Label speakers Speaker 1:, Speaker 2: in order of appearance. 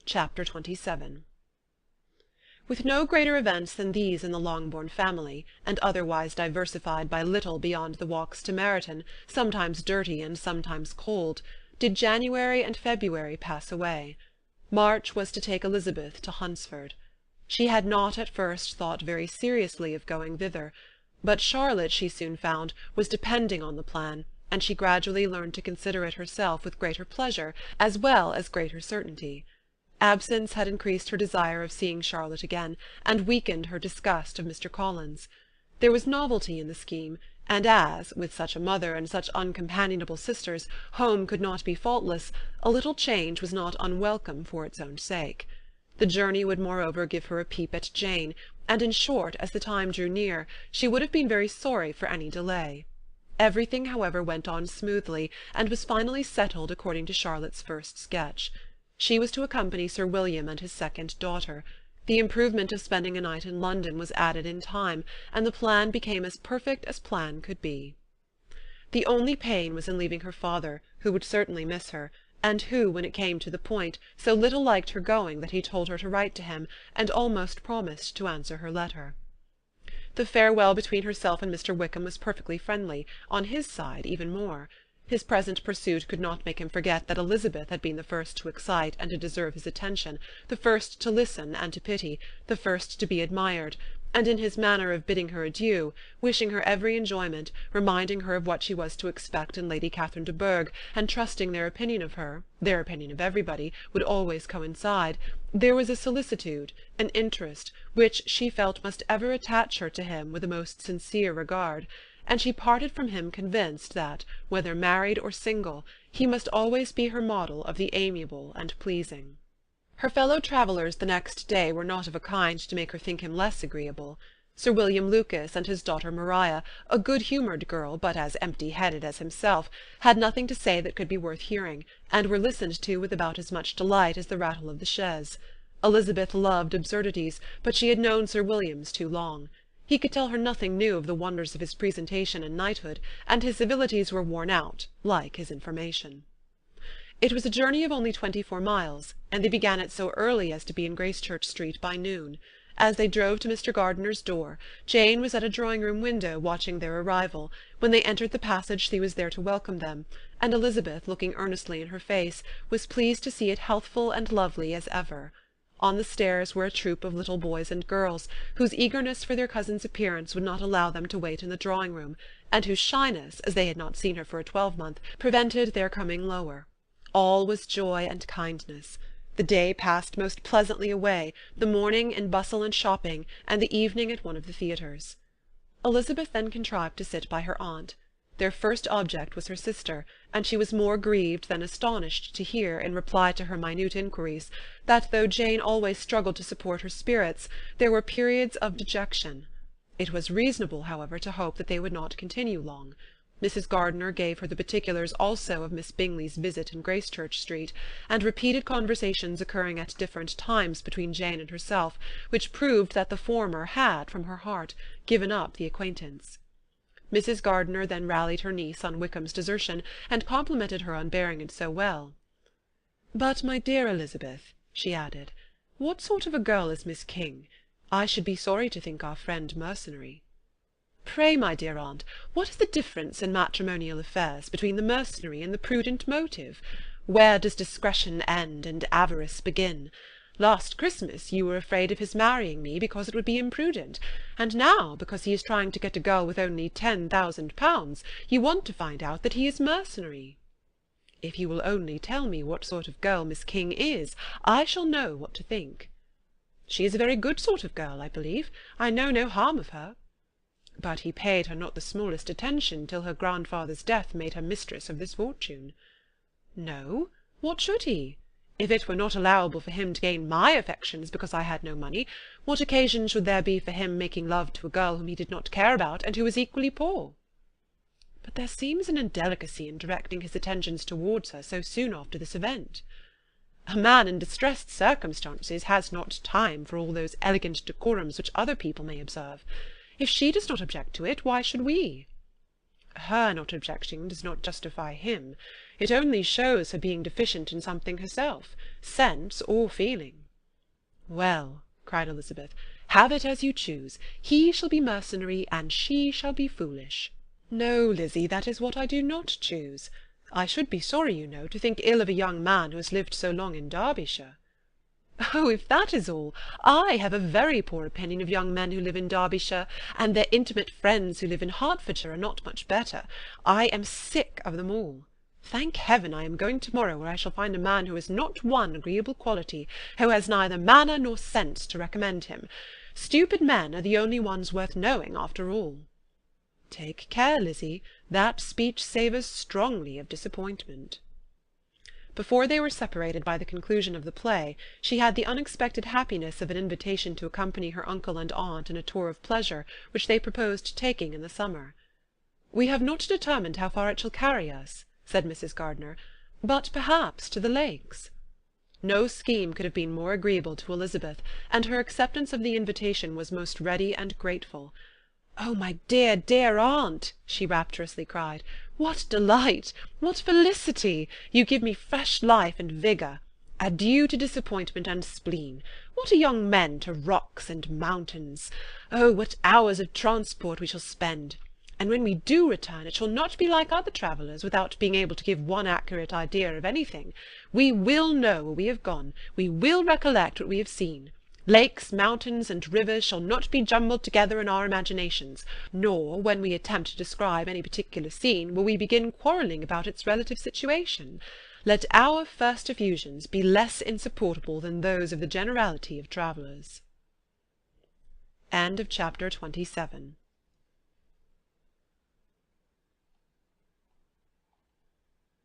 Speaker 1: Chapter 27 With no greater events than these in the Longbourn family, and otherwise diversified by little beyond the walks to Meryton, sometimes dirty and sometimes cold, did January and February pass away. March was to take Elizabeth to Hunsford. She had not at first thought very seriously of going thither, but Charlotte, she soon found, was depending on the plan, and she gradually learned to consider it herself with greater pleasure as well as greater certainty. Absence had increased her desire of seeing Charlotte again, and weakened her disgust of Mr. Collins. There was novelty in the scheme, and as, with such a mother and such uncompanionable sisters, home could not be faultless, a little change was not unwelcome for its own sake. The journey would moreover give her a peep at Jane, and in short, as the time drew near, she would have been very sorry for any delay. Everything, however, went on smoothly, and was finally settled according to Charlotte's first sketch. She was to accompany Sir William and his second daughter. The improvement of spending a night in London was added in time, and the plan became as perfect as plan could be. The only pain was in leaving her father, who would certainly miss her, and who, when it came to the point, so little liked her going that he told her to write to him, and almost promised to answer her letter. The farewell between herself and Mr. Wickham was perfectly friendly, on his side even more. His present pursuit could not make him forget that Elizabeth had been the first to excite and to deserve his attention, the first to listen and to pity, the first to be admired, and in his manner of bidding her adieu, wishing her every enjoyment, reminding her of what she was to expect in Lady Catherine de Bourgh, and trusting their opinion of her, their opinion of everybody, would always coincide, there was a solicitude, an interest, which she felt must ever attach her to him with a most sincere regard, and she parted from him convinced that, whether married or single, he must always be her model of the amiable and pleasing. Her fellow-travellers the next day were not of a kind to make her think him less agreeable. Sir William Lucas and his daughter Maria, a good-humoured girl, but as empty-headed as himself, had nothing to say that could be worth hearing, and were listened to with about as much delight as the rattle of the chaise. Elizabeth loved absurdities, but she had known Sir William's too long. He could tell her nothing new of the wonders of his presentation and knighthood, and his civilities were worn out, like his information. It was a journey of only 24 miles, and they began it so early as to be in Gracechurch Street by noon. As they drove to Mr. Gardiner's door, Jane was at a drawing-room window watching their arrival. When they entered the passage she was there to welcome them, and Elizabeth, looking earnestly in her face, was pleased to see it healthful and lovely as ever. On the stairs were a troop of little boys and girls, whose eagerness for their cousin's appearance would not allow them to wait in the drawing-room, and whose shyness, as they had not seen her for a 12-month, prevented their coming lower. All was joy and kindness. The day passed most pleasantly away, the morning in bustle and shopping, and the evening at one of the theatres. Elizabeth then contrived to sit by her aunt. Their first object was her sister, and she was more grieved than astonished to hear, in reply to her minute inquiries, that though Jane always struggled to support her spirits, there were periods of dejection. It was reasonable, however, to hope that they would not continue long. Mrs. Gardiner gave her the particulars also of Miss Bingley's visit in Gracechurch Street, and repeated conversations occurring at different times between Jane and herself, which proved that the former had, from her heart, given up the acquaintance. Mrs. Gardiner then rallied her niece on Wickham's desertion, and complimented her on bearing it so well. "But, my dear Elizabeth," she added, "what sort of a girl is Miss King? I should be sorry to think our friend mercenary." "Pray, my dear aunt, what is the difference in matrimonial affairs between the mercenary and the prudent motive? Where does discretion end and avarice begin? Last Christmas you were afraid of his marrying me because it would be imprudent, and now, because he is trying to get a girl with only 10,000 pounds, you want to find out that he is mercenary. If you will only tell me what sort of girl Miss King is, I shall know what to think." "She is a very good sort of girl, I believe. I know no harm of her." "But he paid her not the smallest attention till her grandfather's death made her mistress of this fortune." "No, what should he? If it were not allowable for him to gain my affections because I had no money, what occasion should there be for him making love to a girl whom he did not care about, and who was equally poor?" "But there seems an indelicacy in directing his attentions towards her so soon after this event." "A man in distressed circumstances has not time for all those elegant decorums which other people may observe. If she does not object to it, why should we?" "Her not objecting does not justify him. It only shows her being deficient in something herself, sense or feeling." "Well," cried Elizabeth, "have it as you choose. He shall be mercenary, and she shall be foolish." "No, Lizzy, that is what I do not choose. I should be sorry, you know, to think ill of a young man who has lived so long in Derbyshire." "Oh, if that is all, I have a very poor opinion of young men who live in Derbyshire, and their intimate friends who live in Hertfordshire are not much better. I am sick of them all. Thank heaven I am going to-morrow, where I shall find a man who has not one agreeable quality, who has neither manner nor sense to recommend him. Stupid men are the only ones worth knowing, after all." "Take care, Lizzy, that speech savours strongly of disappointment." Before they were separated by the conclusion of the play, she had the unexpected happiness of an invitation to accompany her uncle and aunt in a tour of pleasure which they proposed taking in the summer. "We have not determined how far it shall carry us," said Mrs. Gardiner, "but perhaps to the Lakes." No scheme could have been more agreeable to Elizabeth, and her acceptance of the invitation was most ready and grateful. "Oh, my dear, dear aunt," she rapturously cried, "what delight! What felicity! You give me fresh life and vigour. Adieu to disappointment and spleen. What are young men to rocks and mountains? Oh, what hours of transport we shall spend! And when we do return, it shall not be like other travellers, without being able to give one accurate idea of anything. We will know where we have gone. We will recollect what we have seen. Lakes, mountains, and rivers shall not be jumbled together in our imaginations, nor, when we attempt to describe any particular scene, will we begin quarrelling about its relative situation. Let our first effusions be less insupportable than those of the generality of travellers." Chapter 27